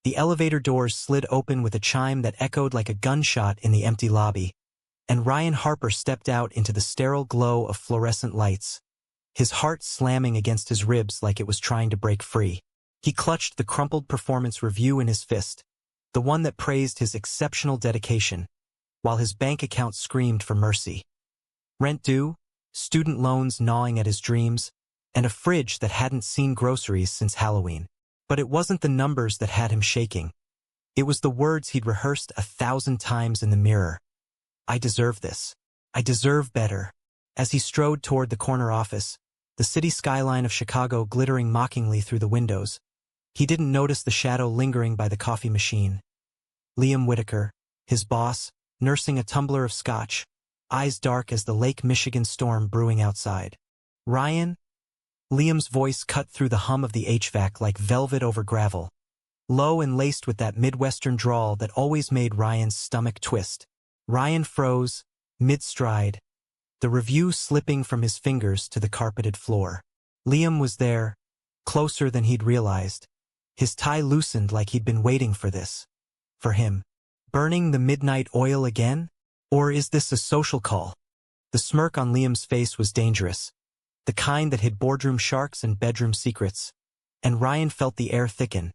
The elevator doors slid open with a chime that echoed like a gunshot in the empty lobby, and Ryan Harper stepped out into the sterile glow of fluorescent lights, his heart slamming against his ribs like it was trying to break free. He clutched the crumpled performance review in his fist, the one that praised his exceptional dedication, while his bank account screamed for mercy. Rent due, student loans gnawing at his dreams, and a fridge that hadn't seen groceries since Halloween. But it wasn't the numbers that had him shaking. It was the words he'd rehearsed 1,000 times in the mirror. I deserve this. I deserve better. As he strode toward the corner office, the city skyline of Chicago glittering mockingly through the windows, he didn't notice the shadow lingering by the coffee machine. Liam Whitaker, his boss, nursing a tumbler of scotch, eyes dark as the Lake Michigan storm brewing outside. Ryan? Liam's voice cut through the hum of the HVAC like velvet over gravel, low and laced with that Midwestern drawl that always made Ryan's stomach twist. Ryan froze, mid-stride, the review slipping from his fingers to the carpeted floor. Liam was there, closer than he'd realized. His tie loosened like he'd been waiting for this. For him. Burning the midnight oil again? Or is this a social call? The smirk on Liam's face was dangerous, the kind that hid boardroom sharks and bedroom secrets. And Ryan felt the air thicken,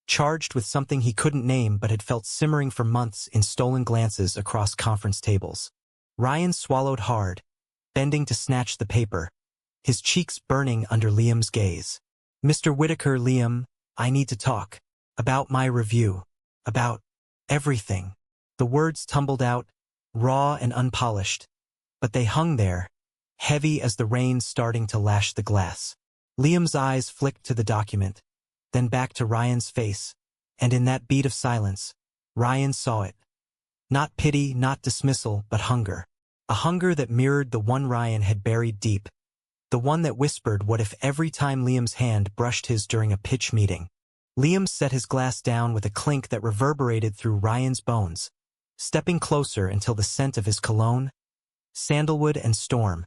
charged with something he couldn't name but had felt simmering for months in stolen glances across conference tables. Ryan swallowed hard, bending to snatch the paper, his cheeks burning under Liam's gaze. Mr. Whitaker, Liam, I need to talk. About my review. About everything. The words tumbled out, raw and unpolished, but they hung there, heavy as the rain starting to lash the glass. Liam's eyes flicked to the document, then back to Ryan's face, and in that beat of silence, Ryan saw it. Not pity, not dismissal, but hunger. A hunger that mirrored the one Ryan had buried deep, the one that whispered what if every time Liam's hand brushed his during a pitch meeting. Liam set his glass down with a clink that reverberated through Ryan's bones, stepping closer until the scent of his cologne, sandalwood and storm,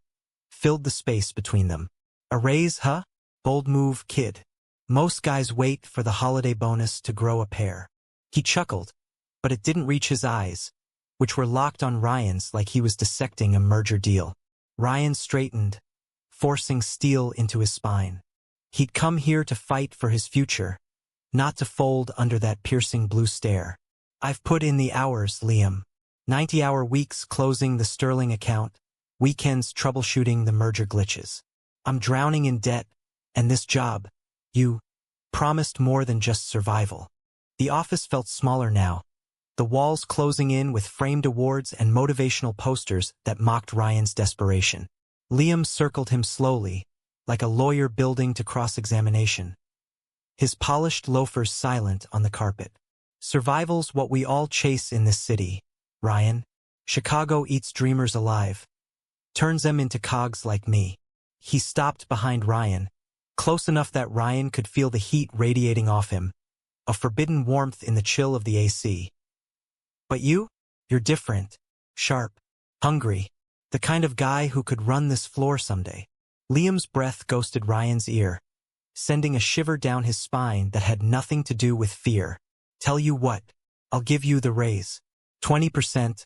filled the space between them. A raise, huh? Bold move, kid. Most guys wait for the holiday bonus to grow a pair. He chuckled, but it didn't reach his eyes, which were locked on Ryan's like he was dissecting a merger deal. Ryan straightened, forcing steel into his spine. He'd come here to fight for his future, not to fold under that piercing blue stare. I've put in the hours, Liam. 90-hour weeks closing the Sterling account, weekends troubleshooting the merger glitches. I'm drowning in debt, and this job, you promised more than just survival. The office felt smaller now, the walls closing in with framed awards and motivational posters that mocked Ryan's desperation. Liam circled him slowly, like a lawyer building to cross-examination, his polished loafers silent on the carpet. Survival's what we all chase in this city, Ryan. Chicago eats dreamers alive, turns them into cogs like me. He stopped behind Ryan, close enough that Ryan could feel the heat radiating off him, a forbidden warmth in the chill of the AC. But you're different, sharp, hungry, the kind of guy who could run this floor someday. Liam's breath ghosted Ryan's ear, sending a shiver down his spine that had nothing to do with fear. Tell you what, I'll give you the raise. 20%,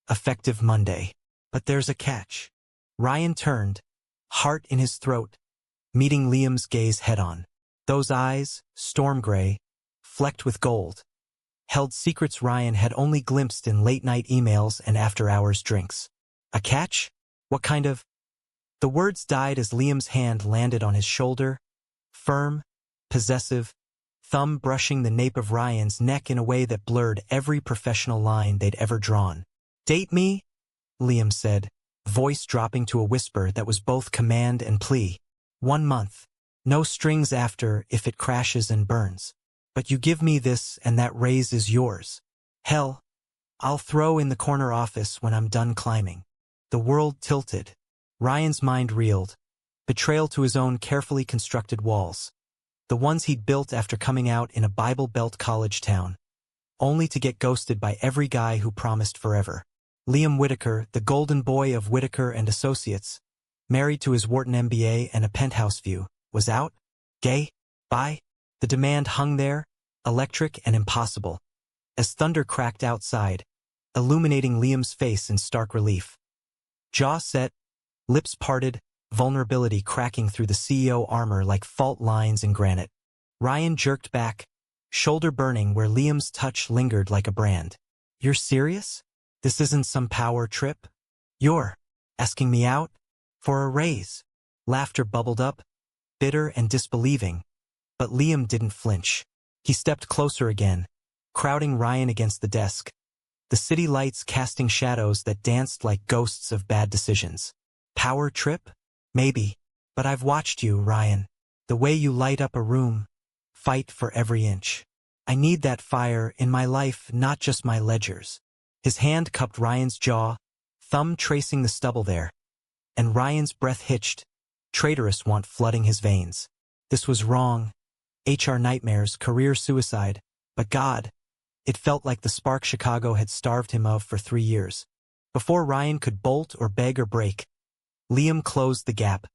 effective Monday. But there's a catch. Ryan turned, heart in his throat, meeting Liam's gaze head-on. Those eyes, storm gray, flecked with gold, held secrets Ryan had only glimpsed in late-night emails and after-hours drinks. A catch? What kind of? The words died as Liam's hand landed on his shoulder, firm, possessive, thumb brushing the nape of Ryan's neck in a way that blurred every professional line they'd ever drawn. Date me? Liam said, voice dropping to a whisper that was both command and plea. 1 month. No strings after if it crashes and burns. But you give me this and that raise is yours. Hell, I'll throw in the corner office when I'm done climbing. The world tilted. Ryan's mind reeled. Betrayal to his own carefully constructed walls. The ones he'd built after coming out in a Bible Belt college town. Only to get ghosted by every guy who promised forever. Liam Whitaker, the golden boy of Whitaker and Associates, married to his Wharton MBA and a penthouse view, was out? Gay? Bi? The demand hung there, electric and impossible, as thunder cracked outside, illuminating Liam's face in stark relief. Jaw set, lips parted, vulnerability cracking through the CEO armor like fault lines in granite. Ryan jerked back, shoulder burning where Liam's touch lingered like a brand. "You're serious? This isn't some power trip? You're asking me out? For a raise?" Laughter bubbled up, bitter and disbelieving, but Liam didn't flinch. He stepped closer again, crowding Ryan against the desk, the city lights casting shadows that danced like ghosts of bad decisions. "Power trip? Maybe. But I've watched you, Ryan. The way you light up a room. Fight for every inch. I need that fire in my life, not just my ledgers." His hand cupped Ryan's jaw, thumb tracing the stubble there, and Ryan's breath hitched, traitorous want flooding his veins. This was wrong. HR nightmares, career suicide. But God, it felt like the spark Chicago had starved him of for 3 years. Before Ryan could bolt or beg or break, Liam closed the gap,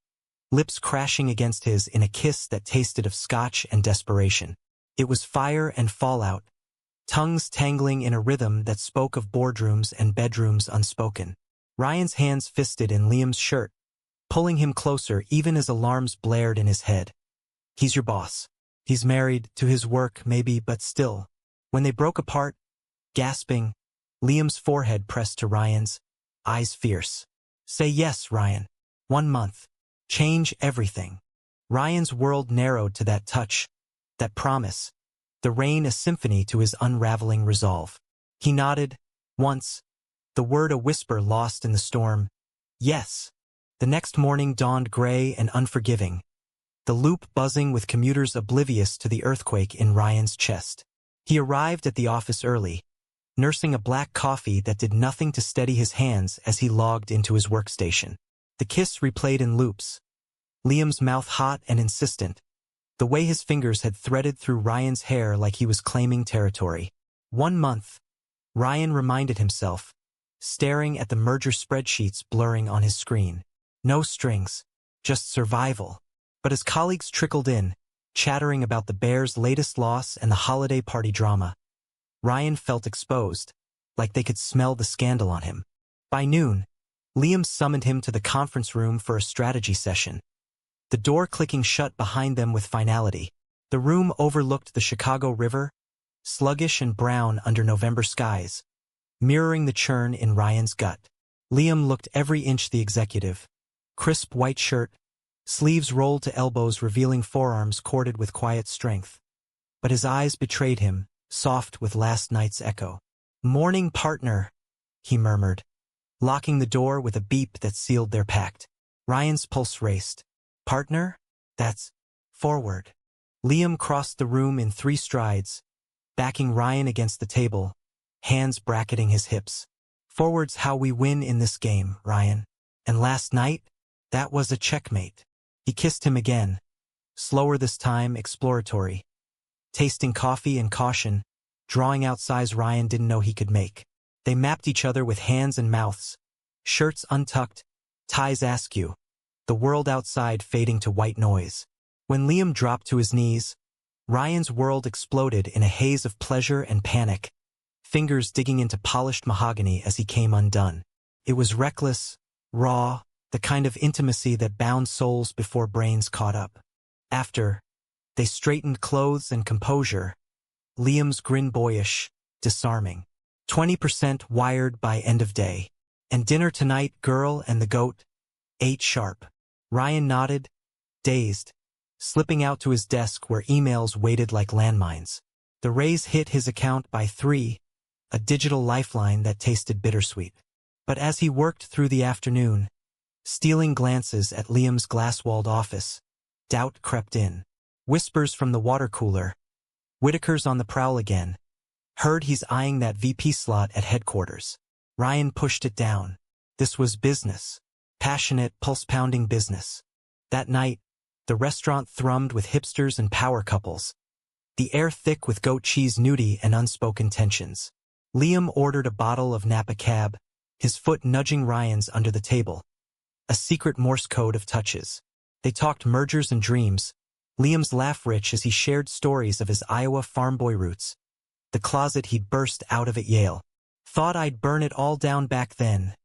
lips crashing against his in a kiss that tasted of scotch and desperation. It was fire and fallout, tongues tangling in a rhythm that spoke of boardrooms and bedrooms unspoken. Ryan's hands fisted in Liam's shirt, pulling him closer even as alarms blared in his head. "He's your boss. He's married to his work, maybe, but still." When they broke apart, gasping, Liam's forehead pressed to Ryan's, eyes fierce. "Say yes, Ryan. 1 month. Change everything." Ryan's world narrowed to that touch, that promise, the rain a symphony to his unraveling resolve. He nodded, once, the word a whisper lost in the storm. Yes. The next morning dawned gray and unforgiving, the loop buzzing with commuters oblivious to the earthquake in Ryan's chest. He arrived at the office early, nursing a black coffee that did nothing to steady his hands as he logged into his workstation. The kiss replayed in loops, Liam's mouth hot and insistent, the way his fingers had threaded through Ryan's hair like he was claiming territory. 1 month, Ryan reminded himself, staring at the merger spreadsheets blurring on his screen. No strings, just survival. But as colleagues trickled in, chattering about the Bears' latest loss and the holiday party drama, Ryan felt exposed, like they could smell the scandal on him. By noon, Liam summoned him to the conference room for a strategy session, the door clicking shut behind them with finality. The room overlooked the Chicago River, sluggish and brown under November skies, mirroring the churn in Ryan's gut. Liam looked every inch the executive. Crisp white shirt, sleeves rolled to elbows revealing forearms corded with quiet strength. But his eyes betrayed him, soft with last night's echo. "Morning, partner," he murmured, locking the door with a beep that sealed their pact. Ryan's pulse raced. "Partner? That's forward." Liam crossed the room in 3 strides, backing Ryan against the table, hands bracketing his hips. "Forward's how we win in this game, Ryan. And last night, that was a checkmate." He kissed him again, slower this time, exploratory, tasting coffee and caution, drawing out sighs Ryan didn't know he could make. They mapped each other with hands and mouths, shirts untucked, ties askew, the world outside fading to white noise. When Liam dropped to his knees, Ryan's world exploded in a haze of pleasure and panic, fingers digging into polished mahogany as he came undone. It was reckless, raw, the kind of intimacy that bound souls before brains caught up. After, they straightened clothes and composure, Liam's grin boyish, disarming. 20% wired by end of day. "And dinner tonight, girl and the goat, 8 sharp." Ryan nodded, dazed, slipping out to his desk where emails waited like landmines. The raise hit his account by 3, a digital lifeline that tasted bittersweet. But as he worked through the afternoon, stealing glances at Liam's glass-walled office, doubt crept in. Whispers from the water cooler. Whitaker's on the prowl again. Heard he's eyeing that VP slot at headquarters. Ryan pushed it down. This was business. Passionate, pulse-pounding business. That night, the restaurant thrummed with hipsters and power couples, the air thick with goat cheese nudie and unspoken tensions. Liam ordered a bottle of Napa Cab, his foot nudging Ryan's under the table. A secret Morse code of touches. They talked mergers and dreams, Liam's laugh rich as he shared stories of his Iowa farm boy roots. The closet he'd burst out of at Yale. Thought I'd burn it all down back then,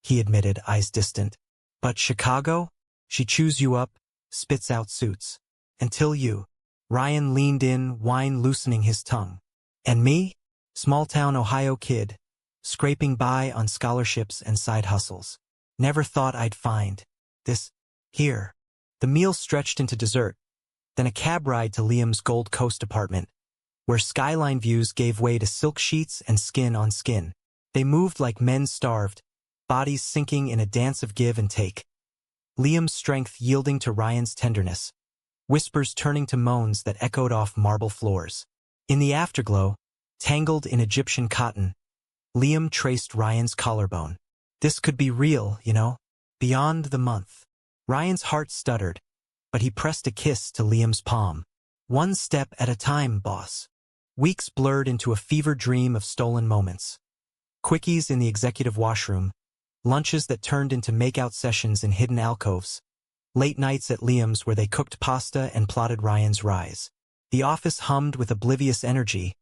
he admitted, eyes distant. But Chicago? She chews you up, spits out suits. Until you. Ryan leaned in, wine loosening his tongue. And me? Small-town Ohio kid, scraping by on scholarships and side hustles. Never thought I'd find this here. The meal stretched into dessert, then a cab ride to Liam's Gold Coast apartment, where skyline views gave way to silk sheets and skin on skin. They moved like men starved, bodies sinking in a dance of give and take. Liam's strength yielding to Ryan's tenderness, whispers turning to moans that echoed off marble floors. In the afterglow, tangled in Egyptian cotton, Liam traced Ryan's collarbone. This could be real, you know, beyond the month. Ryan's heart stuttered, but he pressed a kiss to Liam's palm. One step at a time, boss. Weeks blurred into a fever dream of stolen moments. Quickies in the executive washroom, lunches that turned into make-out sessions in hidden alcoves, late nights at Liam's where they cooked pasta and plotted Ryan's rise. The office hummed with oblivious energy,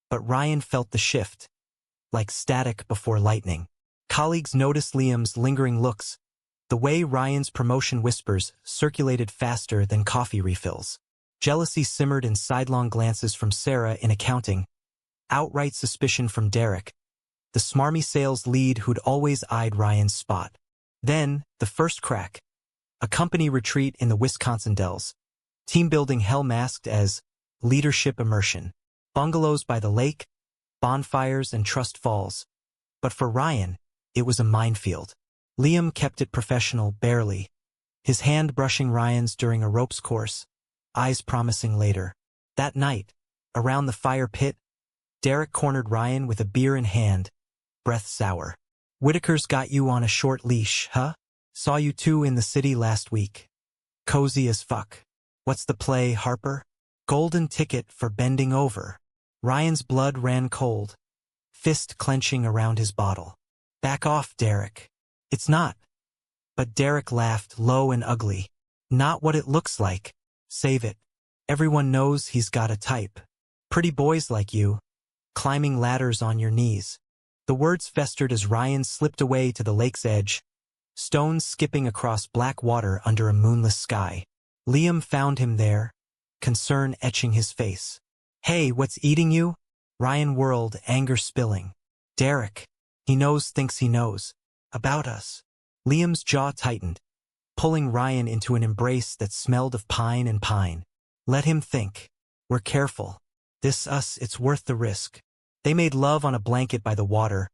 but Ryan felt the shift, like static before lightning. Colleagues noticed Liam's lingering looks, the way Ryan's promotion whispers circulated faster than coffee refills. Jealousy simmered in sidelong glances from Sarah in accounting, outright suspicion from Derek, the smarmy sales lead who'd always eyed Ryan's spot. Then, the first crack. A company retreat in the Wisconsin Dells. Team-building hell masked as leadership immersion. Bungalows by the lake, bonfires and trust falls. But for Ryan, it was a minefield. Liam kept it professional, barely. His hand brushing Ryan's during a ropes course, eyes promising later. That night, around the fire pit, Derek cornered Ryan with a beer in hand, breath sour. Whitaker's got you on a short leash, huh? Saw you two in the city last week. Cozy as fuck. What's the play, Harper? Golden ticket for bending over. Ryan's blood ran cold, fist clenching around his bottle. Back off, Derek. It's not. But Derek laughed, low and ugly. Not what it looks like. Save it. Everyone knows he's got a type. Pretty boys like you, climbing ladders on your knees. The words festered as Ryan slipped away to the lake's edge, stones skipping across black water under a moonless sky. Liam found him there, concern etching his face. Hey, what's eating you? Ryan whirled, anger spilling. Derek. He knows thinks he knows. About us. Liam's jaw tightened, pulling Ryan into an embrace that smelled of pine and pine. Let him think. We're careful. This us, it's worth the risk. They made love on a blanket by the water,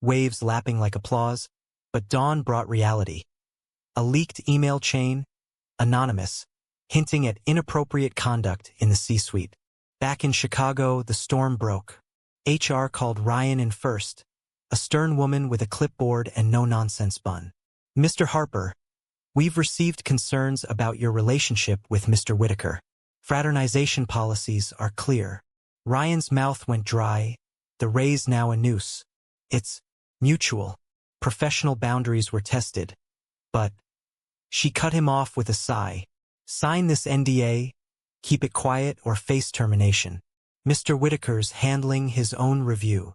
waves lapping like applause, but dawn brought reality. A leaked email chain, anonymous, hinting at inappropriate conduct in the C-suite. Back in Chicago, the storm broke. HR called Ryan in first, a stern woman with a clipboard and no-nonsense bun. Mr. Harper, we've received concerns about your relationship with Mr. Whitaker. Fraternization policies are clear. Ryan's mouth went dry, the raise now a noose. It's mutual. Professional boundaries were tested. But she cut him off with a sigh. Sign this NDA, keep it quiet or face termination. Mr. Whitaker's handling his own review.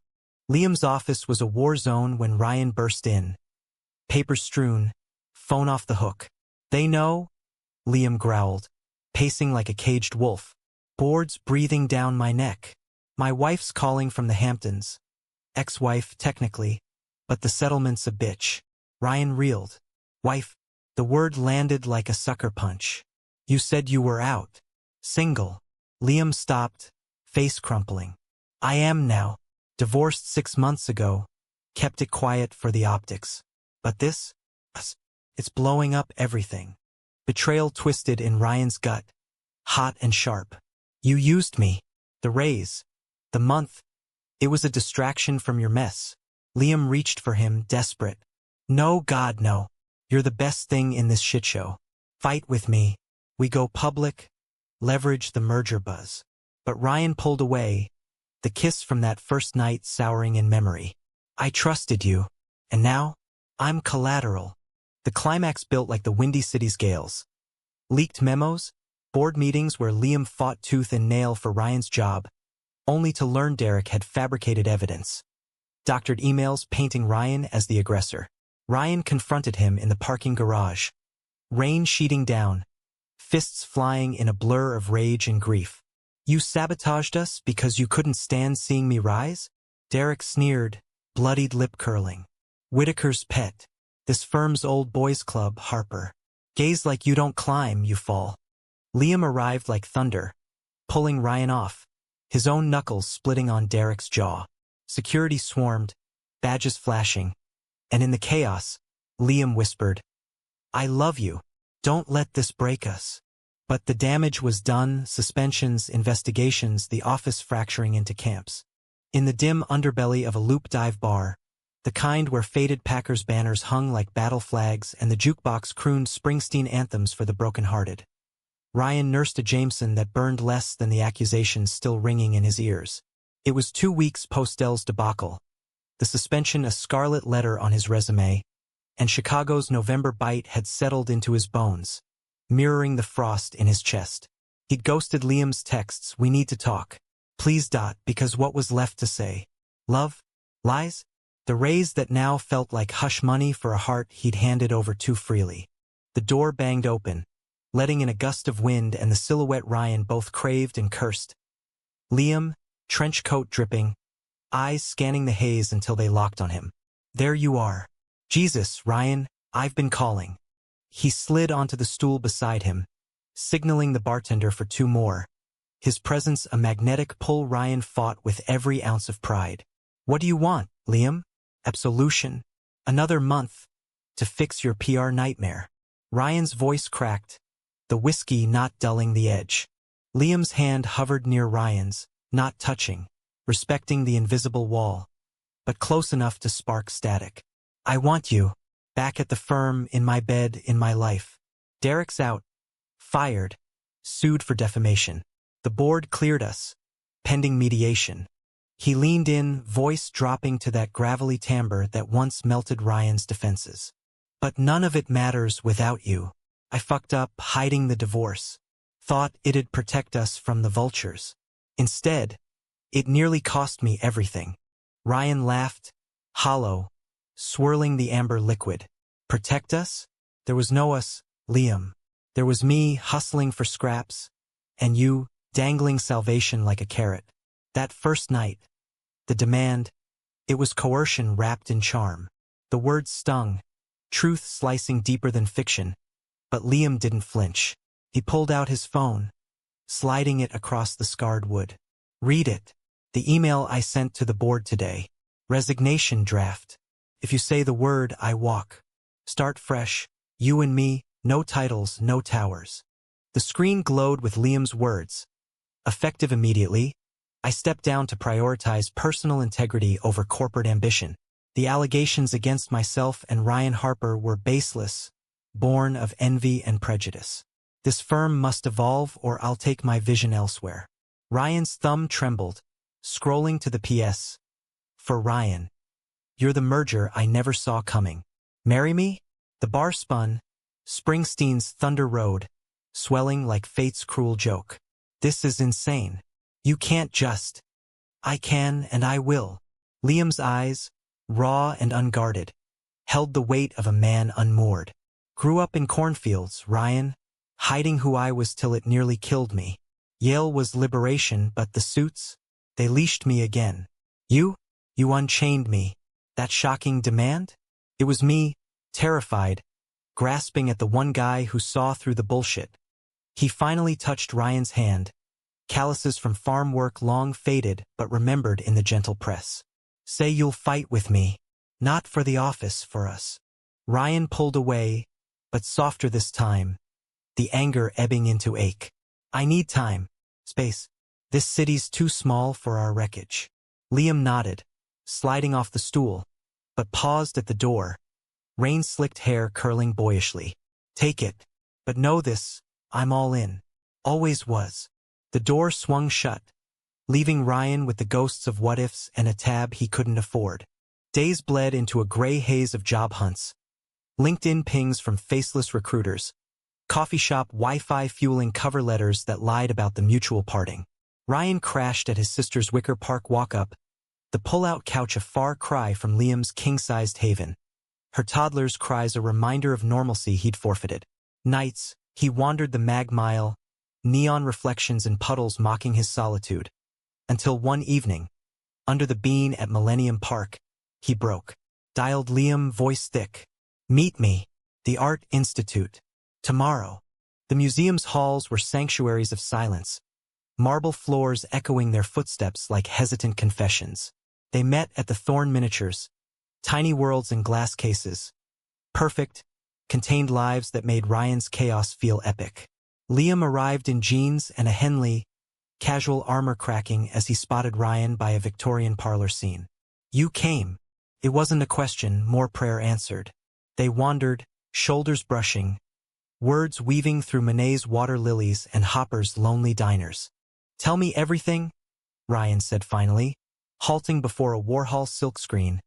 Liam's office was a war zone when Ryan burst in. Paper strewn, phone off the hook. They know? Liam growled, pacing like a caged wolf. Boards breathing down my neck. My wife's calling from the Hamptons. Ex-wife, technically, but the settlement's a bitch. Ryan reeled. Wife. The word landed like a sucker punch. You said you were out. Single. Liam stopped, face crumpling. I am now. Divorced 6 months ago. Kept it quiet for the optics. But this? It's blowing up everything. Betrayal twisted in Ryan's gut. Hot and sharp. You used me. The raise. The month. It was a distraction from your mess. Liam reached for him, desperate. No, God, no. You're the best thing in this shitshow. Fight with me. We go public. Leverage the merger buzz. But Ryan pulled away, the kiss from that first night souring in memory. I trusted you. And now? I'm collateral. The climax built like the Windy City's gales. Leaked memos? board meetings where Liam fought tooth and nail for Ryan's job, only to learn Derek had fabricated evidence. Doctored emails painting Ryan as the aggressor. Ryan confronted him in the parking garage. Rain sheeting down, fists flying in a blur of rage and grief. "You sabotaged us because you couldn't stand seeing me rise?" Derek sneered, bloodied lip curling. "Whitaker's pet. This firm's old boys club, Harper. Gaze like you don't climb, you fall." Liam arrived like thunder, pulling Ryan off, his own knuckles splitting on Derek's jaw. Security swarmed, badges flashing, and in the chaos, Liam whispered, "I love you. Don't let this break us." But the damage was done, suspensions, investigations, the office fracturing into camps. In the dim underbelly of a loop dive bar, the kind where faded Packers banners hung like battle flags and the jukebox crooned Springsteen anthems for the brokenhearted, Ryan nursed a Jameson that burned less than the accusations still ringing in his ears. It was 2 weeks post-Dell's debacle, the suspension a scarlet letter on his resume, and Chicago's November bite had settled into his bones, mirroring the frost in his chest. He'd ghosted Liam's texts, "We need to talk. Please. Because what was left to say? Love? Lies? The raise that now felt like hush money for a heart he'd handed over too freely. The door banged open, letting in a gust of wind and the silhouette Ryan both craved and cursed. Liam, trench coat dripping, eyes scanning the haze until they locked on him. "There you are." "Jesus, Ryan, I've been calling." He slid onto the stool beside him, signaling the bartender for 2 more. His presence a magnetic pull Ryan fought with every ounce of pride. "What do you want, Liam?" "Absolution. Another month to fix your PR nightmare." Ryan's voice cracked, the whiskey not dulling the edge. Liam's hand hovered near Ryan's, not touching, respecting the invisible wall, but close enough to spark static. "I want you, back at the firm, in my bed, in my life." "Derek's out. Fired. Sued for defamation. The board cleared us, pending mediation." He leaned in, voice dropping to that gravelly timbre that once melted Ryan's defenses. "But none of it matters without you. I fucked up hiding the divorce. Thought it'd protect us from the vultures. Instead, it nearly cost me everything." Ryan laughed, hollow, swirling the amber liquid. "Protect us? There was no us, Liam. There was me hustling for scraps, and you dangling salvation like a carrot. That first night, the demand, it was coercion wrapped in charm." The words stung, truth slicing deeper than fiction, but Liam didn't flinch. He pulled out his phone, sliding it across the scarred wood. "Read it. The email I sent to the board today. Resignation draft. If you say the word, I walk. Start fresh. You and me, no titles, no towers." The screen glowed with Liam's words. Effective immediately, I stepped down to prioritize personal integrity over corporate ambition. The allegations against myself and Ryan Harper were baseless, born of envy and prejudice. This firm must evolve or I'll take my vision elsewhere. Ryan's thumb trembled, scrolling to the PS. "For Ryan. You're the merger I never saw coming. Marry me?" The bar spun, Springsteen's Thunder Road, swelling like fate's cruel joke. "This is insane. You can't just." "I can and I will." Liam's eyes, raw and unguarded, held the weight of a man unmoored. "Grew up in cornfields, Ryan, hiding who I was till it nearly killed me. Yale was liberation, but the suits, they leashed me again. You unchained me. That shocking demand? It was me, terrified, grasping at the one guy who saw through the bullshit." He finally touched Ryan's hand, calluses from farm work long faded but remembered in the gentle press. "Say you'll fight with me. Not for the office, for us." Ryan pulled away, but softer this time, the anger ebbing into ache. "I need time. Space. This city's too small for our wreckage." Liam nodded, sliding off the stool, but paused at the door, rain-slicked hair curling boyishly. "Take it. But know this, I'm all in. Always was." The door swung shut, leaving Ryan with the ghosts of what-ifs and a tab he couldn't afford. Days bled into a gray haze of job hunts, LinkedIn pings from faceless recruiters, Coffee shop Wi-Fi fueling cover letters that lied about the mutual parting. Ryan crashed at his sister's Wicker Park walk-up, the pull-out couch a far cry from Liam's king-sized haven. Her toddler's cries a reminder of normalcy he'd forfeited. Nights, he wandered the Mag Mile, neon reflections and puddles mocking his solitude. Until one evening, under the bean at Millennium Park, he broke. Dialed Liam, voice thick. "Meet me. The Art Institute. Tomorrow." The museum's halls were sanctuaries of silence, marble floors echoing their footsteps like hesitant confessions. They met at the Thorn Miniatures, tiny worlds in glass cases. Perfect, contained lives that made Ryan's chaos feel epic. Liam arrived in jeans and a Henley, casual armor cracking as he spotted Ryan by a Victorian parlor scene. "You came." It wasn't a question, more prayer answered. They wandered, shoulders brushing, words weaving through Monet's water lilies and Hopper's lonely diners. "Tell me everything," Ryan said finally, halting before a Warhol silkscreen,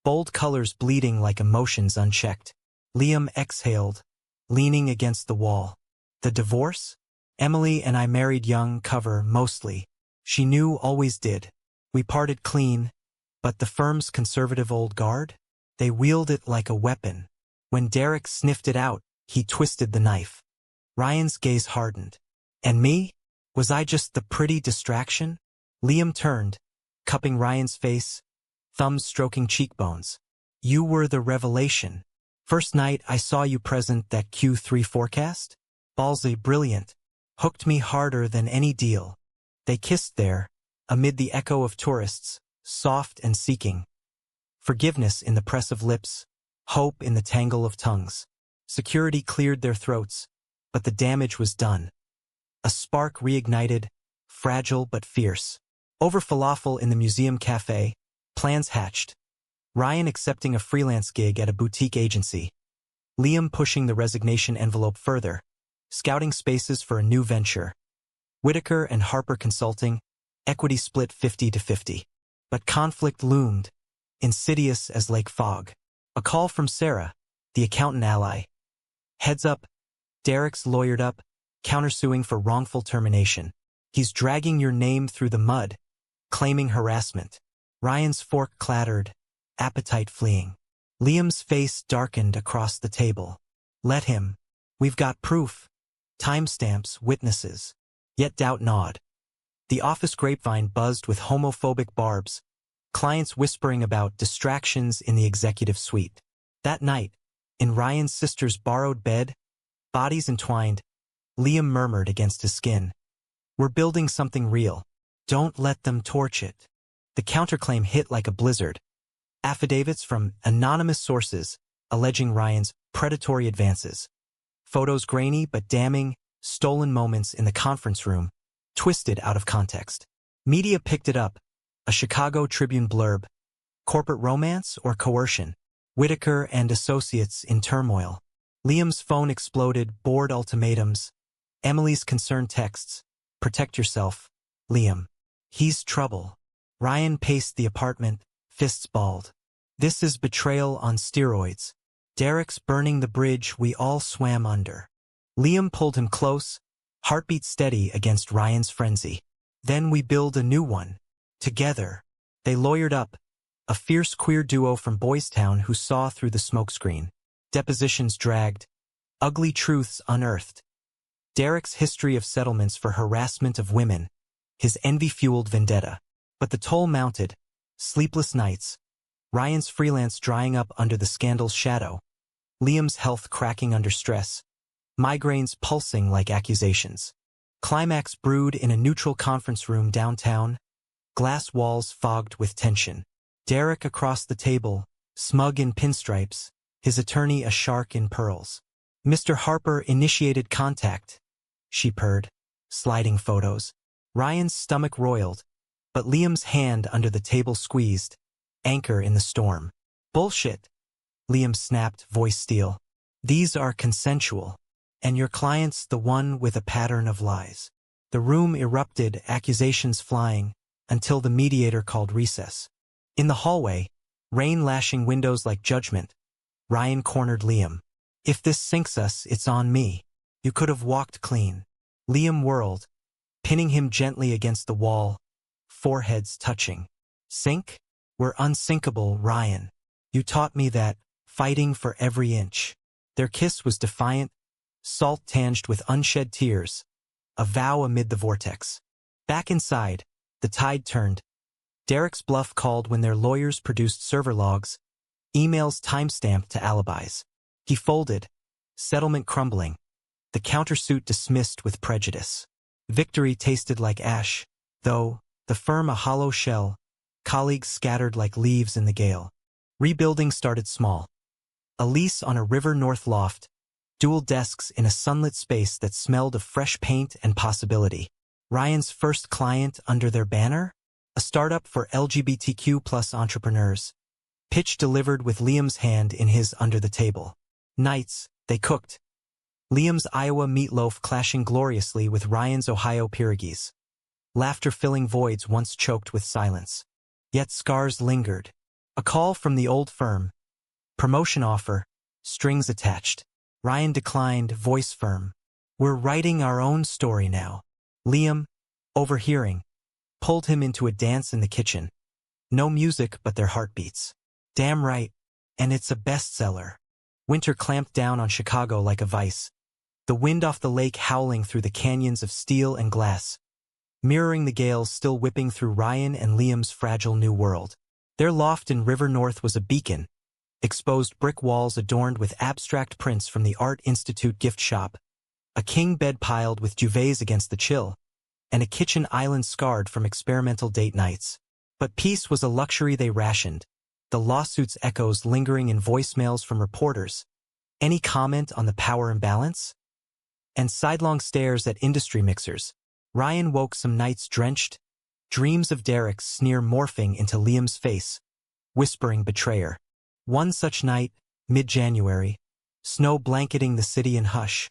bold colors bleeding like emotions unchecked. Liam exhaled, leaning against the wall. "The divorce? Emily and I married young, cover, mostly. She knew, always did. We parted clean, but the firm's conservative old guard? They wield it like a weapon. When Derek sniffed it out, he twisted the knife." Ryan's gaze hardened. "And me? Was I just the pretty distraction?" Liam turned, cupping Ryan's face, thumbs stroking cheekbones. "You were the revelation. First night I saw you present that Q3 forecast? Ballsy, brilliant. Hooked me harder than any deal." They kissed there, amid the echo of tourists, soft and seeking. Forgiveness in the press of lips, hope in the tangle of tongues. Security cleared their throats, but the damage was done. A spark reignited, fragile but fierce. Over falafel in the museum cafe, plans hatched. Ryan accepting a freelance gig at a boutique agency. Liam pushing the resignation envelope further, scouting spaces for a new venture. Whitaker and Harper Consulting, equity split 50-50. But conflict loomed, insidious as lake fog. A call from Sarah, the accountant ally. "Heads up, Derek's lawyered up, countersuing for wrongful termination. He's dragging your name through the mud, claiming harassment." Ryan's fork clattered, appetite fleeing. Liam's face darkened across the table. "Let him. We've got proof. Timestamps, witnesses." Yet doubt gnawed. The office grapevine buzzed with homophobic barbs, clients whispering about distractions in the executive suite. That night, in Ryan's sister's borrowed bed, bodies entwined, Liam murmured against his skin. "We're building something real. Don't let them torch it." The counterclaim hit like a blizzard. Affidavits from anonymous sources alleging Ryan's predatory advances. Photos grainy but damning, stolen moments in the conference room, twisted out of context. Media picked it up, a Chicago Tribune blurb. Corporate romance or coercion? Whitaker and associates in turmoil. Liam's phone exploded, bored ultimatums. Emily's concerned texts. "Protect yourself, Liam. He's trouble." Ryan paced the apartment, fists balled. "This is betrayal on steroids. Derek's burning the bridge we all swam under." Liam pulled him close, heartbeat steady against Ryan's frenzy. "Then we build a new one. Together." They lawyered up, a fierce queer duo from Boys Town who saw through the smokescreen. Depositions dragged, ugly truths unearthed. Derek's history of settlements for harassment of women, his envy-fueled vendetta. But the toll mounted, sleepless nights, Ryan's freelance drying up under the scandal's shadow, Liam's health cracking under stress, migraines pulsing like accusations. Climax brewed in a neutral conference room downtown, glass walls fogged with tension. Derek across the table, smug in pinstripes, his attorney a shark in pearls. "Mr. Harper initiated contact," she purred, sliding photos. Ryan's stomach roiled, but Liam's hand under the table squeezed, anchor in the storm. "Bullshit," Liam snapped, voice steel. "These are consensual. And your client's the one with a pattern of lies." The room erupted, accusations flying, until the mediator called recess. In the hallway, rain lashing windows like judgment, Ryan cornered Liam. "If this sinks us, it's on me." You could have walked clean. Liam whirled, pinning him gently against the wall, foreheads touching. Sink? We're unsinkable, Ryan. You taught me that, fighting for every inch. Their kiss was defiant, salt-tinged with unshed tears, a vow amid the vortex. Back inside, the tide turned. Derek's bluff called when their lawyers produced server logs, emails timestamped to alibis. He folded, settlement crumbling, the countersuit dismissed with prejudice. Victory tasted like ash, though, the firm a hollow shell, colleagues scattered like leaves in the gale. Rebuilding started small. A lease on a River North loft, dual desks in a sunlit space that smelled of fresh paint and possibility. Ryan's first client under their banner? A startup for LGBTQ+ entrepreneurs. Pitch delivered with Liam's hand in his under the table. Nights, they cooked. Liam's Iowa meatloaf clashing gloriously with Ryan's Ohio pierogies. Laughter filling voids once choked with silence. Yet scars lingered. A call from the old firm. Promotion offer. Strings attached. Ryan declined, voice firm. We're writing our own story now. Liam, overhearing, pulled him into a dance in the kitchen. No music but their heartbeats. Damn right, and it's a bestseller. Winter clamped down on Chicago like a vice. The wind off the lake howling through the canyons of steel and glass, mirroring the gales still whipping through Ryan and Liam's fragile new world. Their loft in River North was a beacon, exposed brick walls adorned with abstract prints from the Art Institute gift shop, a king bed piled with duvets against the chill, and a kitchen island scarred from experimental date nights. But peace was a luxury they rationed, the lawsuit's echoes lingering in voicemails from reporters. Any comment on the power imbalance? And sidelong stares at industry mixers. Ryan woke some nights drenched, dreams of Derek's sneer morphing into Liam's face, whispering betrayer. One such night, mid-January, snow blanketing the city in hush.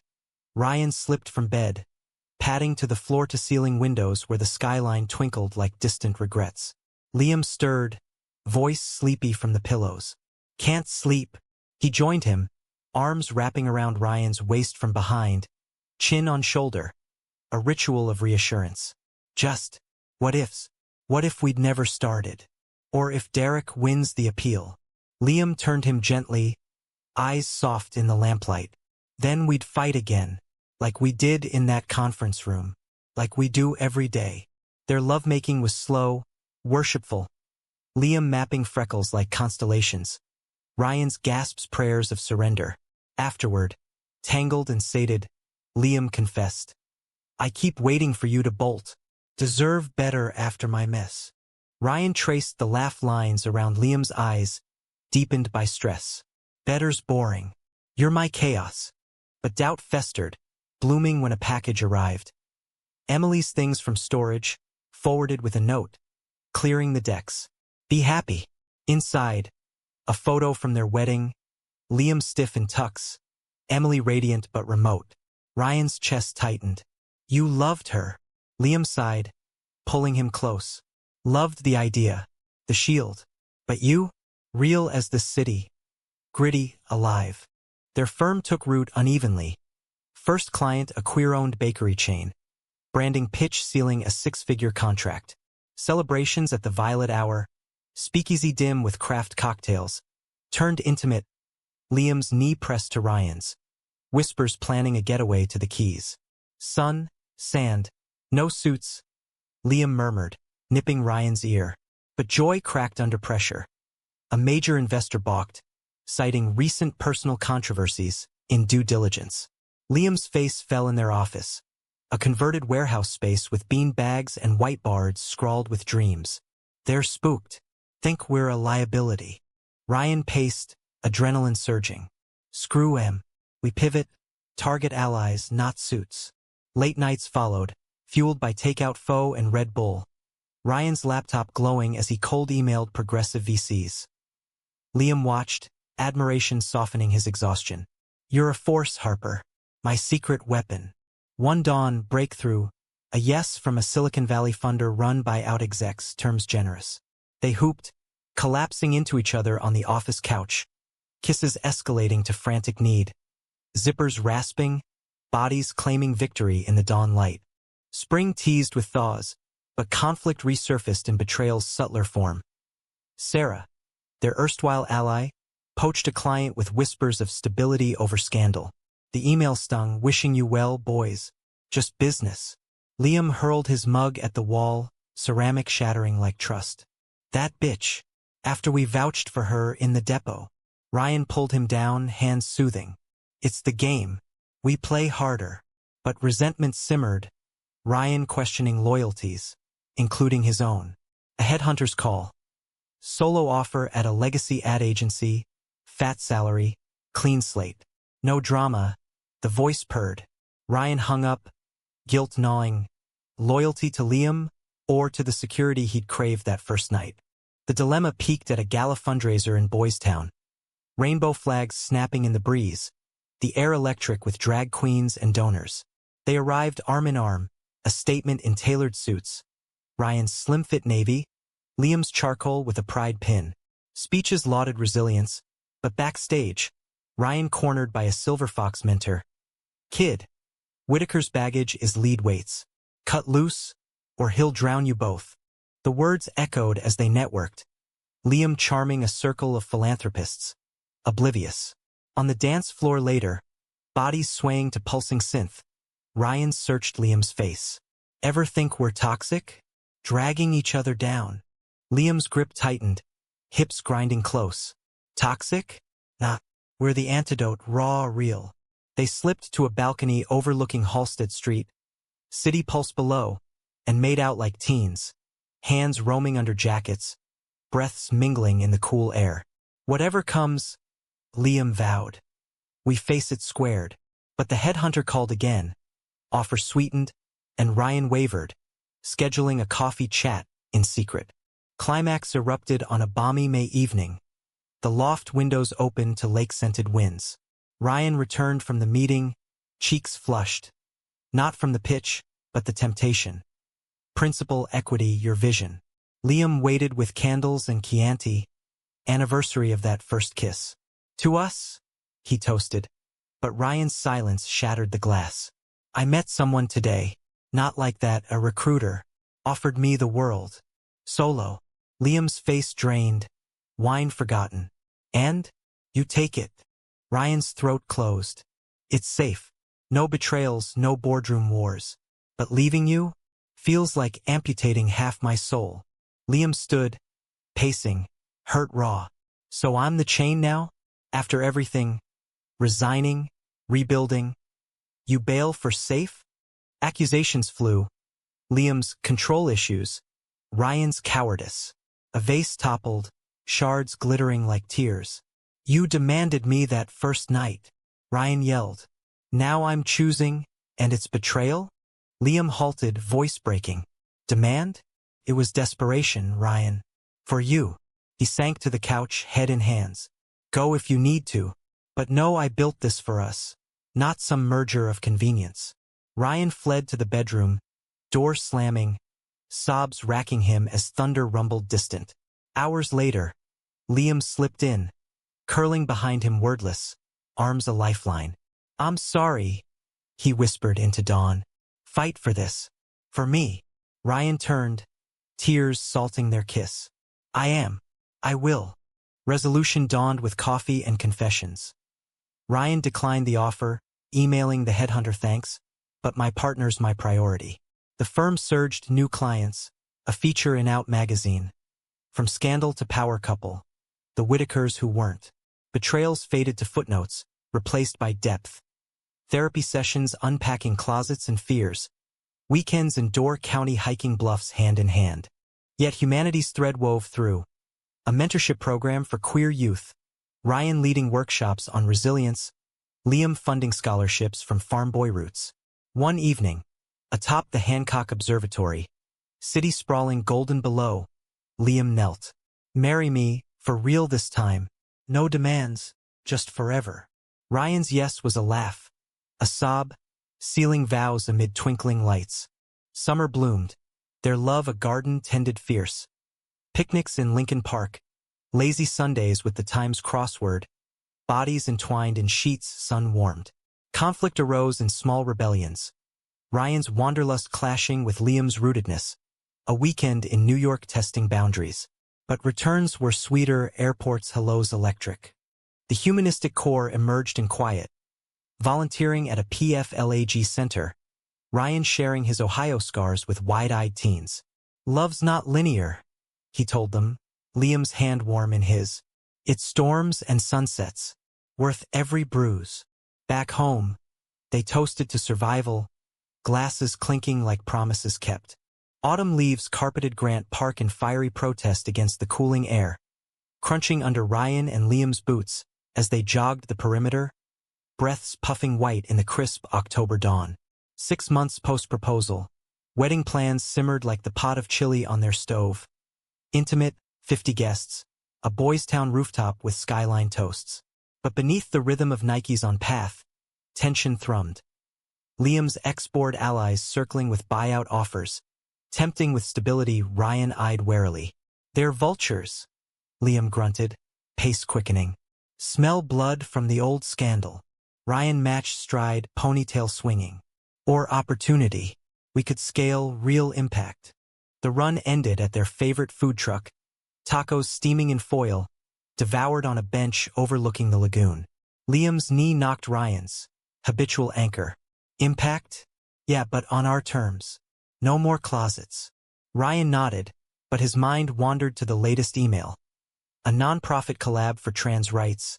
Ryan slipped from bed, padding to the floor-to-ceiling windows where the skyline twinkled like distant regrets. Liam stirred, voice sleepy from the pillows. Can't sleep. He joined him, arms wrapping around Ryan's waist from behind, chin on shoulder, a ritual of reassurance. Just, what ifs? What if we'd never started? Or if Derek wins the appeal? Liam turned him gently, eyes soft in the lamplight. Then we'd fight again, like we did in that conference room, like we do every day. Their lovemaking was slow, worshipful, Liam mapping freckles like constellations, Ryan's gasps prayers of surrender. Afterward, tangled and sated, Liam confessed, I keep waiting for you to bolt. Deserve better after my mess. Ryan traced the laugh lines around Liam's eyes, deepened by stress. Better's boring. You're my chaos. But doubt festered, blooming when a package arrived. Emily's things from storage, forwarded with a note, clearing the decks. Be happy. Inside, a photo from their wedding, Liam stiff in tux, Emily radiant but remote. Ryan's chest tightened. You loved her. Liam sighed, pulling him close. Loved the idea, the shield. But you? Real as the city. Gritty, alive. Their firm took root unevenly. First client a queer-owned bakery chain. Branding pitch sealing a six-figure contract. Celebrations at the Violet Hour. Speakeasy dim with craft cocktails. Turned intimate. Liam's knee pressed to Ryan's. Whispers planning a getaway to the Keys. Sun, sand, no suits. Liam murmured, nipping Ryan's ear. But joy cracked under pressure. A major investor balked, citing recent personal controversies in due diligence. Liam's face fell in their office, a converted warehouse space with bean bags and whiteboards scrawled with dreams. They're spooked. Think we're a liability. Ryan paced, adrenaline surging. Screw 'em. We pivot, target allies, not suits. Late nights followed, fueled by takeout pho and Red Bull. Ryan's laptop glowing as he cold-emailed progressive VCs. Liam watched, admiration softening his exhaustion. You're a force, Harper. My secret weapon. One dawn, breakthrough. A yes from a Silicon Valley funder run by out-execs, terms generous. They hooped, collapsing into each other on the office couch. Kisses escalating to frantic need. Zippers rasping, bodies claiming victory in the dawn light. Spring teased with thaws, but conflict resurfaced in betrayal's subtler form. Sarah, their erstwhile ally, poached a client with whispers of stability over scandal. The email stung, "Wishing you well, boys. Just business." Liam hurled his mug at the wall, ceramic shattering like trust. "That bitch. After we vouched for her in the depot." Ryan pulled him down, hands soothing. "It's the game. We play harder." But resentment simmered, Ryan questioning loyalties, including his own. A headhunter's call. Solo offer at a legacy ad agency, fat salary, clean slate. No drama, the voice purred. Ryan hung up, guilt gnawing. Loyalty to Liam, or to the security he'd craved that first night. The dilemma peaked at a gala fundraiser in Boys Town. Rainbow flags snapping in the breeze, the air electric with drag queens and donors. They arrived arm in arm, a statement in tailored suits. Ryan's slim-fit navy, Liam's charcoal with a pride pin. Speeches lauded resilience, but backstage, Ryan cornered by a Silver Fox mentor. "Kid, Whitaker's baggage is lead weights. Cut loose, or he'll drown you both." The words echoed as they networked, Liam charming a circle of philanthropists, oblivious. On the dance floor later, bodies swaying to pulsing synth, Ryan searched Liam's face. "Ever think we're toxic? Dragging each other down." Liam's grip tightened, hips grinding close. "Toxic? Nah, we're the antidote, raw, real." They slipped to a balcony overlooking Halsted Street, city pulse below, and made out like teens, hands roaming under jackets, breaths mingling in the cool air. "Whatever comes," Liam vowed, "we face it squared." But the headhunter called again, offer sweetened, and Ryan wavered, scheduling a coffee chat in secret. Climax erupted on a balmy May evening, the loft windows open to lake-scented winds. Ryan returned from the meeting, cheeks flushed. Not from the pitch, but the temptation. "Principle, equity, your vision." Liam waited with candles and Chianti, anniversary of that first kiss. "To us," he toasted, but Ryan's silence shattered the glass. "I met someone today, not like that, a recruiter, offered me the world. Solo." Liam's face drained, wine forgotten. "And? You take it." Ryan's throat closed. "It's safe. No betrayals, no boardroom wars. But leaving you feels like amputating half my soul." Liam stood, pacing, hurt raw. "So I'm the chain now? After everything? Resigning? Rebuilding? You bail for safe?" Accusations flew. Liam's control issues, Ryan's cowardice. A vase toppled, shards glittering like tears. "You demanded me that first night," Ryan yelled. "Now I'm choosing, and it's betrayal?" Liam halted, voice breaking. "Demand? It was desperation, Ryan. For you." He sank to the couch, head in hands. "Go if you need to. But no, I built this for us. Not some merger of convenience." Ryan fled to the bedroom, door slamming, sobs racking him as thunder rumbled distant. Hours later, Liam slipped in, curling behind him wordless, arms a lifeline. "I'm sorry," he whispered into dawn. "Fight for this. For me." Ryan turned, tears salting their kiss. "I am. I will." Resolution dawned with coffee and confessions. Ryan declined the offer, emailing the headhunter thanks, but "my partner's my priority." The firm surged new clients, a feature in Out magazine. From scandal to power couple, the Whitakers who weren't. Betrayals faded to footnotes, replaced by depth. Therapy sessions unpacking closets and fears. Weekends in Door County hiking bluffs hand in hand. Yet humanity's thread wove through. A mentorship program for queer youth. Ryan leading workshops on resilience. Liam funding scholarships from farm boy roots. One evening, atop the Hancock Observatory, city sprawling golden below, Liam knelt. "Marry me, for real this time. No demands, just forever." Ryan's yes was a laugh, a sob, sealing vows amid twinkling lights. Summer bloomed, their love a garden tended fierce. Picnics in Lincoln Park, lazy Sundays with the Times crossword, bodies entwined in sheets sun-warmed. conflict arose in small rebellions. Ryan's wanderlust clashing with Liam's rootedness. A weekend in New York testing boundaries. But returns were sweeter, airports hellos electric. The humanistic core emerged in quiet. Volunteering at a PFLAG center. Ryan sharing his Ohio scars with wide-eyed teens. Love's not linear, he told them, Liam's hand warm in his. It's storms and sunsets, worth every bruise. Back home, they toasted to survival, glasses clinking like promises kept. Autumn leaves carpeted Grant Park in fiery protest against the cooling air, crunching under Ryan and Liam's boots as they jogged the perimeter, breaths puffing white in the crisp October dawn. 6 months post-proposal, wedding plans simmered like the pot of chili on their stove. Intimate, 50 guests, a Boys Town rooftop with skyline toasts. But beneath the rhythm of Nikes on path, tension thrummed. Liam's ex-board allies circling with buyout offers, tempting with stability. Ryan eyed warily. They're vultures, Liam grunted, pace quickening. Smell blood from the old scandal. Ryan matched stride, ponytail swinging. Or opportunity. We could scale real impact. The run ended at their favorite food truck, tacos steaming in foil, devoured on a bench overlooking the lagoon. Liam's knee knocked Ryan's, habitual anchor. Impact? Yeah, but on our terms. No more closets. Ryan nodded, but his mind wandered to the latest email. A non-profit collab for trans rights,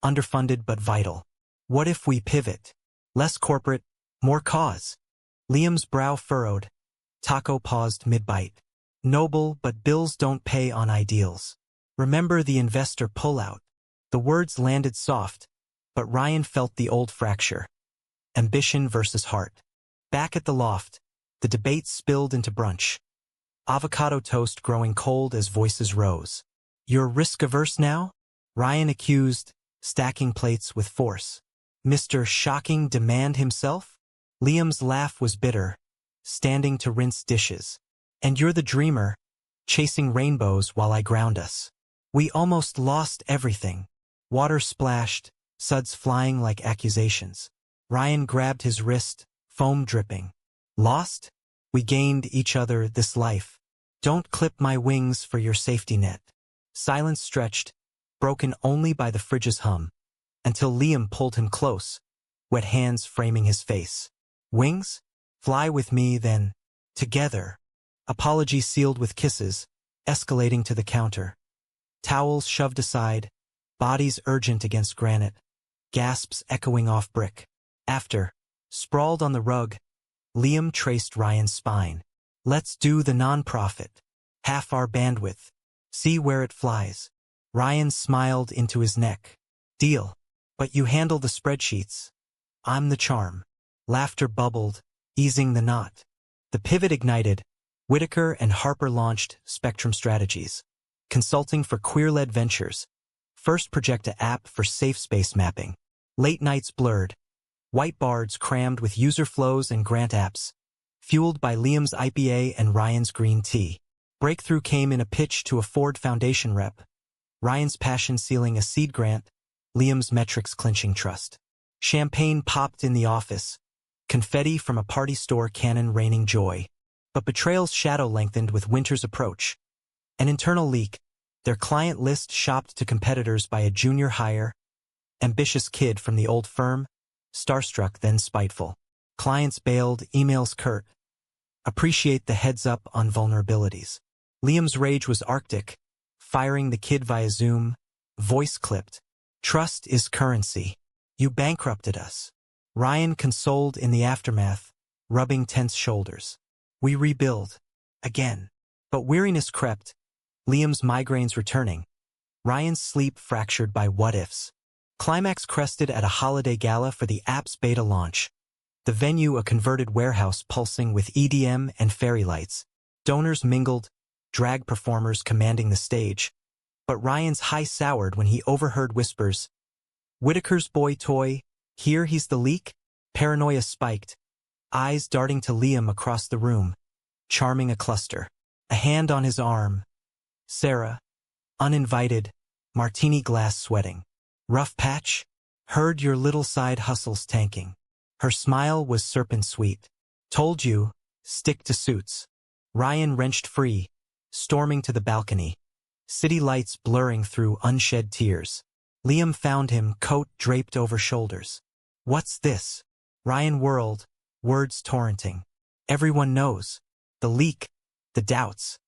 underfunded but vital. What if we pivot? Less corporate, more cause. Liam's brow furrowed. Taco paused mid-bite. Noble, but bills don't pay on ideals. Remember the investor pullout. The words landed soft, but Ryan felt the old fracture. Ambition versus heart. Back at the loft, the debate spilled into brunch. Avocado toast growing cold as voices rose. You're risk-averse now? Ryan accused, stacking plates with force. Mr. Shocking Demand himself? Liam's laugh was bitter, standing to rinse dishes. And you're the dreamer, chasing rainbows while I ground us. We almost lost everything. Water splashed, suds flying like accusations. Ryan grabbed his wrist, foam dripping. Lost? We gained each other this life. Don't clip my wings for your safety net. Silence stretched, broken only by the fridge's hum, until Liam pulled him close, wet hands framing his face. Wings? Fly with me, then. Together. Apology sealed with kisses, escalating to the counter. Towels shoved aside, bodies urgent against granite, gasps echoing off brick. After, sprawled on the rug, Liam traced Ryan's spine. Let's do the non-profit. Half our bandwidth. See where it flies. Ryan smiled into his neck. Deal. But you handle the spreadsheets. I'm the charm. Laughter bubbled, easing the knot. The pivot ignited. Whitaker and Harper launched Spectrum Strategies, consulting for queer-led ventures. First project a app for safe space mapping. Late nights blurred. Whiteboards crammed with user flows and grant apps, fueled by Liam's IPA and Ryan's green tea. Breakthrough came in a pitch to a Ford Foundation rep. Ryan's passion sealing a seed grant, Liam's metrics clinching trust. Champagne popped in the office. Confetti from a party store cannon raining joy. But betrayal's shadow lengthened with winter's approach. An internal leak, their client list shopped to competitors by a junior hire, ambitious kid from the old firm, starstruck then spiteful. Clients bailed, emails curt. Appreciate the heads up on vulnerabilities. Liam's rage was arctic, firing the kid via Zoom, voice clipped. Trust is currency. You bankrupted us. Ryan consoled in the aftermath, rubbing tense shoulders. We rebuild. Again. But weariness crept, Liam's migraines returning. Ryan's sleep fractured by what-ifs. Climax crested at a holiday gala for the app's beta launch. The venue a converted warehouse pulsing with EDM and fairy lights. Donors mingled, drag performers commanding the stage. But Ryan's high soured when he overheard whispers. Whitaker's boy toy, here he's the leak? Paranoia spiked, eyes darting to Liam across the room, charming a cluster. A hand on his arm. Sarah, uninvited, martini glass sweating. Rough patch? Heard your little side hustles tanking. Her smile was serpent-sweet. "Told you, stick to suits." Ryan wrenched free, storming to the balcony, city lights blurring through unshed tears. Liam found him, coat draped over shoulders. "What's this?" Ryan whirled, words torrenting. "Everyone knows. The leak, the doubts.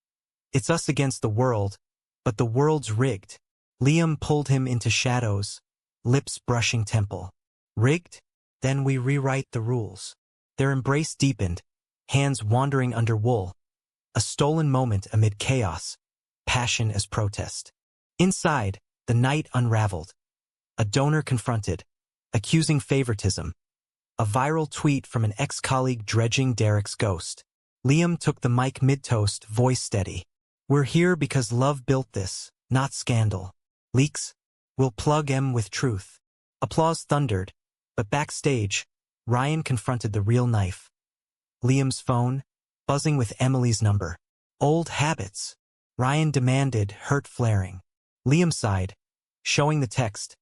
It's us against the world, but the world's rigged." Liam pulled him into shadows, lips brushing temple. "Rigged? Then we rewrite the rules." Their embrace deepened, hands wandering under wool. A stolen moment amid chaos, passion as protest. Inside, the night unraveled. A donor confronted, accusing favoritism. A viral tweet from an ex-colleague dredging Derek's ghost. Liam took the mic mid-toast, voice steady. "We're here because love built this, not scandal. Leaks? We'll plug 'em with truth." Applause thundered, but backstage, Ryan confronted the real knife. Liam's phone, buzzing with Emily's number. "Old habits," Ryan demanded, hurt flaring. Liam sighed, showing the text.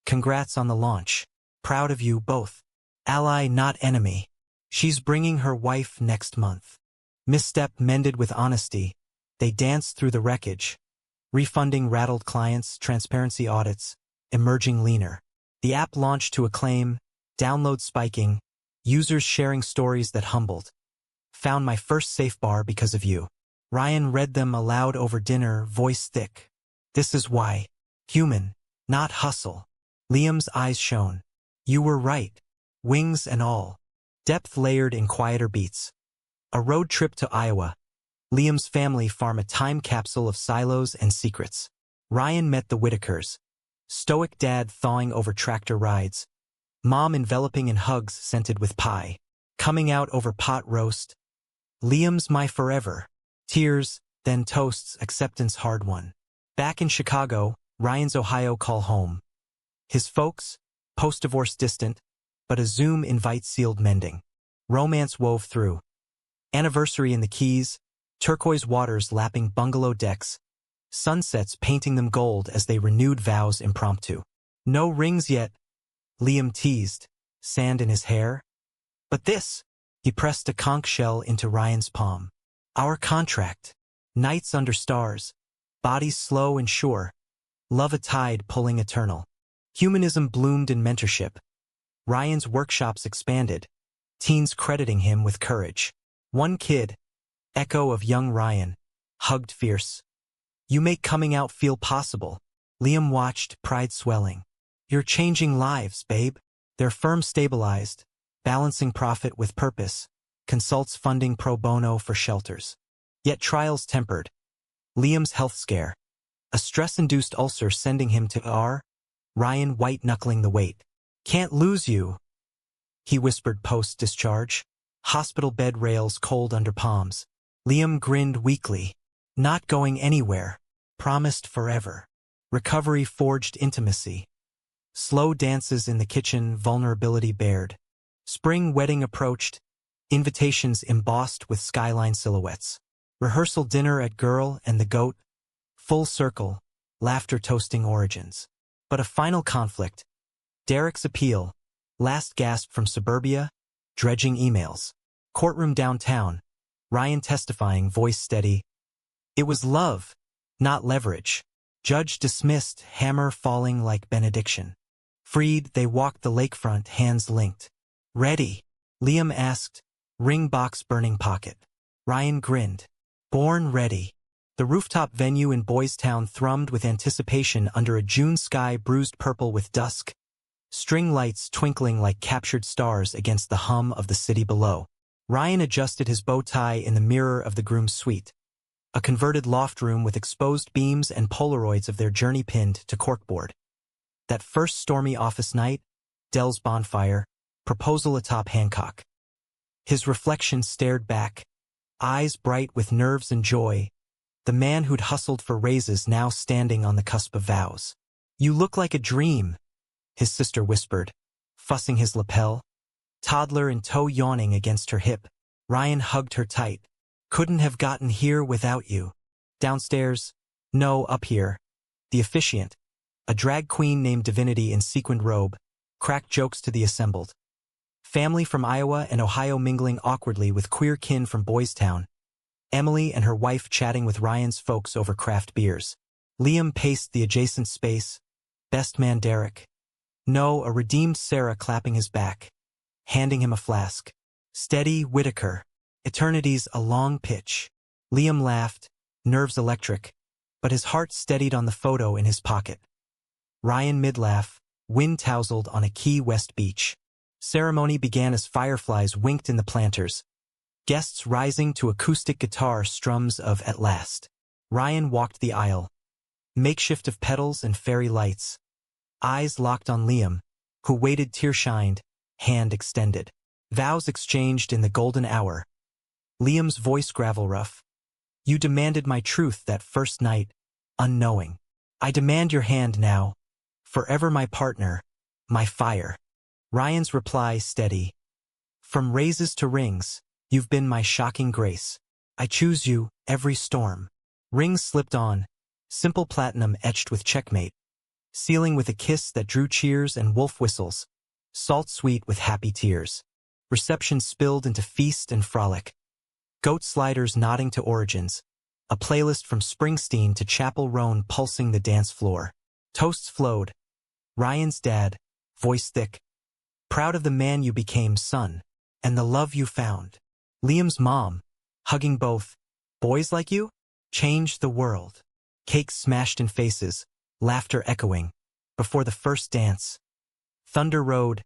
"Congrats on the launch. Proud of you both. Ally, not enemy. She's bringing her wife next month." Misstep mended with honesty. They danced through the wreckage. Refunding rattled clients, transparency audits, emerging leaner. The app launched to acclaim, downloads spiking, users sharing stories that humbled. "Found my first safe bar because of you." Ryan read them aloud over dinner, voice thick. "This is why. Human, not hustle." Liam's eyes shone. "You were right. Wings and all." Depth layered in quieter beats. A road trip to Iowa. Liam's family farm a time capsule of silos and secrets. Ryan met the Whitakers. Stoic dad thawing over tractor rides. Mom enveloping in hugs scented with pie. Coming out over pot roast. "Liam's my forever." Tears, then toasts, acceptance hard won. Back in Chicago, Ryan's Ohio call home. His folks, post-divorce distant, but a Zoom invite sealed mending. Romance wove through. Anniversary in the Keys, turquoise waters lapping bungalow decks, sunsets painting them gold as they renewed vows impromptu. "No rings yet," Liam teased, sand in his hair. "But this," he pressed a conch shell into Ryan's palm. "Our contract. Nights under stars, bodies slow and sure, love a tide pulling eternal." Humanism bloomed in mentorship. Ryan's workshops expanded, teens crediting him with courage. One kid, echo of young Ryan, hugged fierce. "You make coming out feel possible." Liam watched, pride swelling. "You're changing lives, babe." Their firm stabilized, balancing profit with purpose, consults funding pro bono for shelters. Yet trials tempered. Liam's health scare. A stress-induced ulcer sending him to ER, Ryan white-knuckling the weight. "Can't lose you," he whispered post-discharge. Hospital bed rails cold under palms. Liam grinned weakly. "Not going anywhere. Promised forever." Recovery forged intimacy. Slow dances in the kitchen, vulnerability bared. Spring wedding approached, invitations embossed with skyline silhouettes. Rehearsal dinner at Girl and the Goat. Full circle, laughter toasting origins. But a final conflict. Derek's appeal. Last gasp from suburbia. Dredging emails. Courtroom downtown. Ryan testifying, voice steady. "It was love, not leverage." Judge dismissed, hammer falling like benediction. Freed, they walked the lakefront, hands linked. "Ready?" Liam asked, ring box burning pocket. Ryan grinned. "Born ready." The rooftop venue in Boys Town thrummed with anticipation under a June sky bruised purple with dusk. String lights twinkling like captured stars against the hum of the city below. Ryan adjusted his bow tie in the mirror of the groom's suite. A converted loft room with exposed beams and Polaroids of their journey pinned to corkboard. That first stormy office night, Dell's bonfire, proposal atop Hancock. His reflection stared back, eyes bright with nerves and joy. The man who'd hustled for raises now standing on the cusp of vows. "You look like a dream," his sister whispered, fussing his lapel. Toddler in tow yawning against her hip. Ryan hugged her tight. "Couldn't have gotten here without you." Downstairs? No, up here. The officiant, a drag queen named Divinity in sequined robe, cracked jokes to the assembled. Family from Iowa and Ohio mingling awkwardly with queer kin from Boys Town. Emily and her wife chatting with Ryan's folks over craft beers. Liam paced the adjacent space. Best man Derek. No, a redeemed Sarah clapping his back, handing him a flask. Steady, Whitaker. Eternity's a long pitch. Liam laughed, nerves electric, but his heart steadied on the photo in his pocket. Ryan mid-laugh, wind-tousled on a Key West beach. Ceremony began as fireflies winked in the planters. Guests rising to acoustic guitar strums of At Last. Ryan walked the aisle. Makeshift of petals and fairy lights. Eyes locked on Liam, who waited tear-shined, hand extended. Vows exchanged in the golden hour. Liam's voice gravel rough. You demanded my truth that first night, unknowing. I demand your hand now, forever my partner, my fire. Ryan's reply steady. From raises to rings, you've been my shocking grace. I choose you, every storm. Rings slipped on, simple platinum etched with checkmate. Sealing with a kiss that drew cheers and wolf whistles. Salt sweet with happy tears. Reception spilled into feast and frolic. Goat sliders nodding to origins. A playlist from Springsteen to Chapel Roan pulsing the dance floor. Toasts flowed. Ryan's dad, voice thick. Proud of the man you became, son, and the love you found. Liam's mom, hugging both. Boys like you? Change the world. Cakes smashed in faces, laughter echoing. Before the first dance. Thunder Road.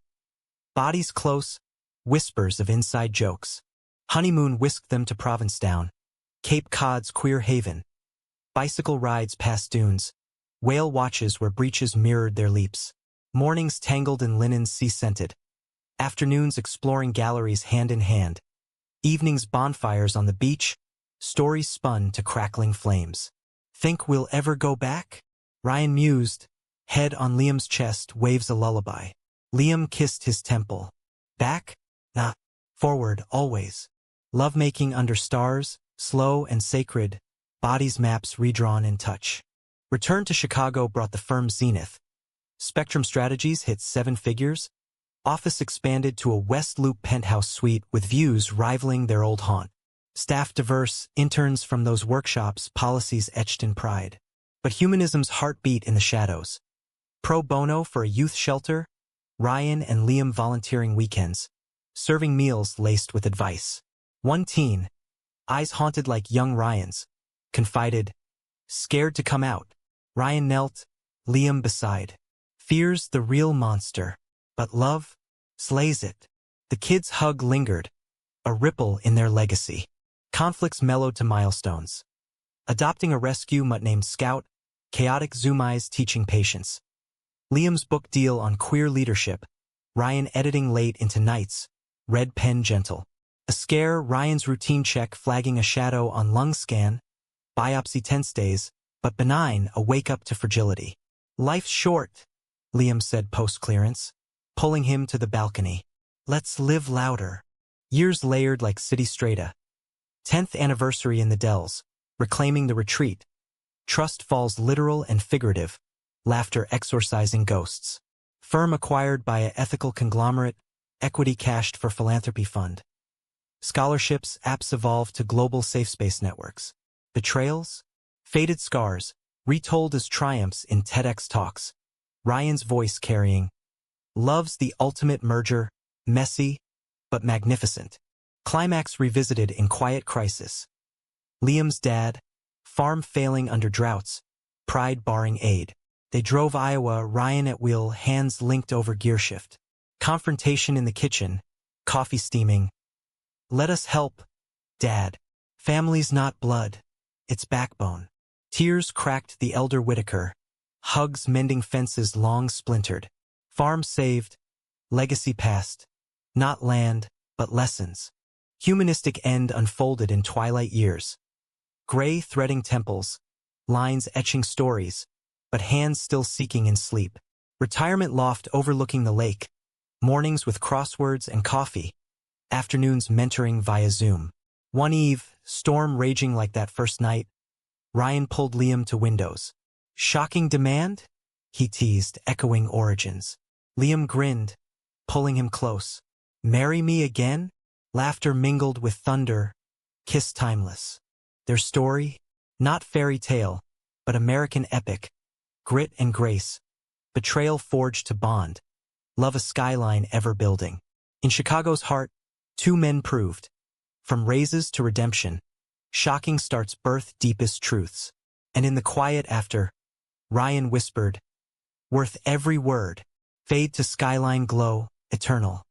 Bodies close, whispers of inside jokes. Honeymoon whisked them to Provincetown. Cape Cod's queer haven. Bicycle rides past dunes. Whale watches where breaches mirrored their leaps. Mornings tangled in linens sea-scented. Afternoons exploring galleries hand in hand. Evenings bonfires on the beach. Stories spun to crackling flames. Think we'll ever go back? Ryan mused. Head on Liam's chest waves a lullaby. Liam kissed his temple. Back? Nah. Forward, always. Lovemaking under stars, slow and sacred. Bodies maps redrawn in touch. Return to Chicago brought the firm's zenith. Spectrum Strategies hit 7 figures. Office expanded to a West Loop penthouse suite with views rivaling their old haunt. Staff diverse, interns from those workshops, policies etched in pride. But humanism's heartbeat in the shadows. Pro bono for a youth shelter. Ryan and Liam volunteering weekends. Serving meals laced with advice. One teen, eyes haunted like young Ryan's, confided, scared to come out. Ryan knelt, Liam beside. Fear's the real monster, but love slays it. The kids' hug lingered, a ripple in their legacy. Conflicts mellowed to milestones. Adopting a rescue mutt named Scout, chaotic Zoom eyes teaching patience. Liam's book deal on queer leadership, Ryan editing late into nights, red pen gentle. A scare, Ryan's routine check flagging a shadow on lung scan, biopsy tense days, but benign, a wake-up to fragility. Life's short, Liam said post-clearance, pulling him to the balcony. Let's live louder. Years layered like city strata. 10th anniversary in the Dells, reclaiming the retreat. Trust falls literal and figurative, laughter exorcising ghosts. Firm acquired by a ethical conglomerate, equity cashed for philanthropy fund. Scholarships, apps evolved to global safe space networks. Betrayals? Faded scars, retold as triumphs in TEDx talks. Ryan's voice carrying. Love's the ultimate merger, messy, but magnificent. Climax revisited in quiet crisis. Liam's dad, farm failing under droughts, pride barring aid. They drove Iowa, Ryan at wheel, hands linked over gearshift. Confrontation in the kitchen, coffee steaming. Let us help, Dad. Family's not blood, it's backbone. Tears cracked the elder Whitaker. Hugs mending fences long splintered. Farm saved, legacy passed. Not land, but lessons. Humanistic end unfolded in twilight years. Gray threading temples, lines etching stories, but hands still seeking in sleep. Retirement loft overlooking the lake. Mornings with crosswords and coffee. Afternoons mentoring via Zoom. One eve, storm raging like that first night. Ryan pulled Liam to windows. Shocking demand? He teased, echoing origins. Liam grinned, pulling him close. Marry me again? Laughter mingled with thunder, kiss timeless. Their story? Not fairy tale, but American epic. Grit and grace. Betrayal forged to bond. Love a skyline ever building. In Chicago's heart, two men proved. From raises to redemption, shocking starts birth deepest truths. And in the quiet after, Ryan whispered, worth every word, fade to skyline glow, eternal.